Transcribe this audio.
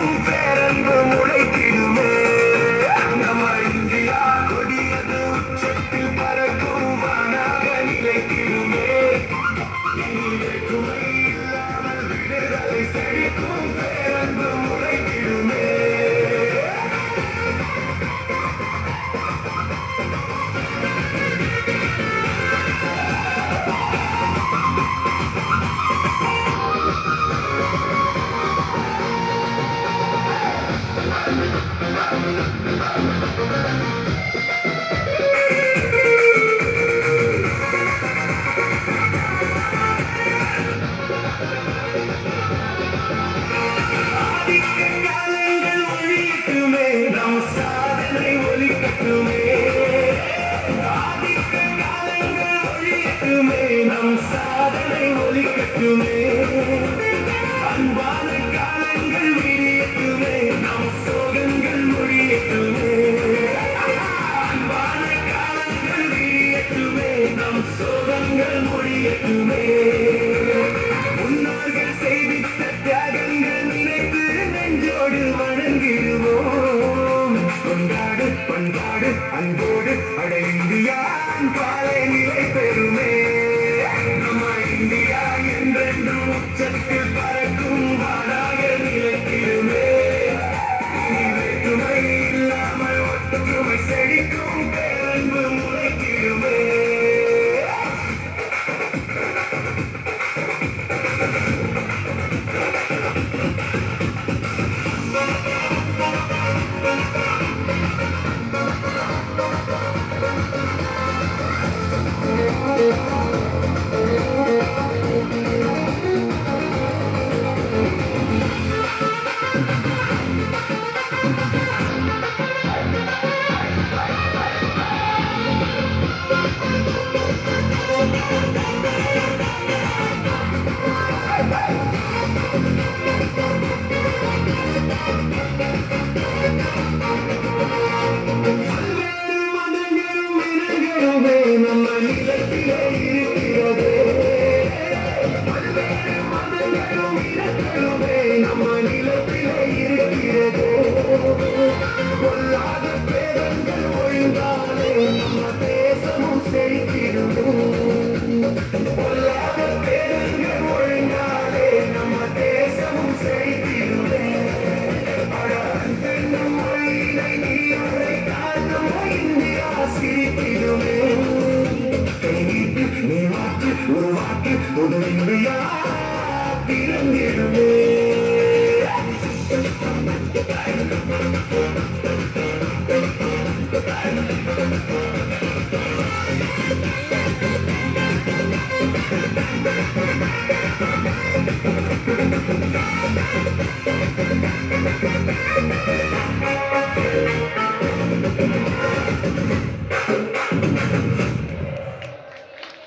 செழிக்கும் பேரன்பு முளைத்திடுமே. நம்ம இந்தியா கொடியது உச்சத்தில் பறக்கும் வானாக நிலைத்திடுமே. இனி வேற்றுமை இல்லாமல் விடுதலை செழிக்கும் பேரன்பு முளைத்திடுமே. காலங்கள் ஒழியட்டுமே, நம் சாதனை ஒலிக்கட்டுமே. ஆதிக்க காலங்கள் ஒழியட்டுமே, நம் சாதனை ஒலிக்கட்டுமே. அன்பான காலங்கள் விரியட்டுமே, நம் சோகங்கள் முடியட்டுமே. அன்பான காலங்கள் விரியட்டுமே, நம் சோகங்கள் முடியட்டுமே. முன்னோர்கள் செய்திட்ட தியாகங்கள் நினைத்து நெஞ்சோடு வணங்கிடுவோம். கொண்டாடு பண்பாடு அன்போடு அட இந்தியா பாலை நிலை பெறுமே. நம்ம இந்தியா என்றென்றும் உச்சத்தில் பறக்கும் வானாக நிலைத்திடுமே. இனி வேற்றுமை இல்லாமல் ஒற்றுமை செழிக்கும் பேரன்பு முளைத்திடுமே. பல்வேறு மதங்களும் இனங்களுமே நம்ம நிலத்திலே இருக்கிறது. பல்வேறு மதங்களும் இனங்களுமே நம்ம நிலத்திலே இருக்கிறது. பொல்லாத பேதங்கள் ஒழிந்தாலே நம்ம தேசமும் செழித்திடும். பொல்லாத பேதங்கள் ஒழிந்தாலே நம்ம தேசமும் செழித்திடுமே. அன்பென்னும் மொழியினை நீ உரைத்தாலும் இந்தியா சிரித்திடுமே. நீட்டு நீ மாற்று உருவாக்கி புது இந்தியா பிறந்திடுமே.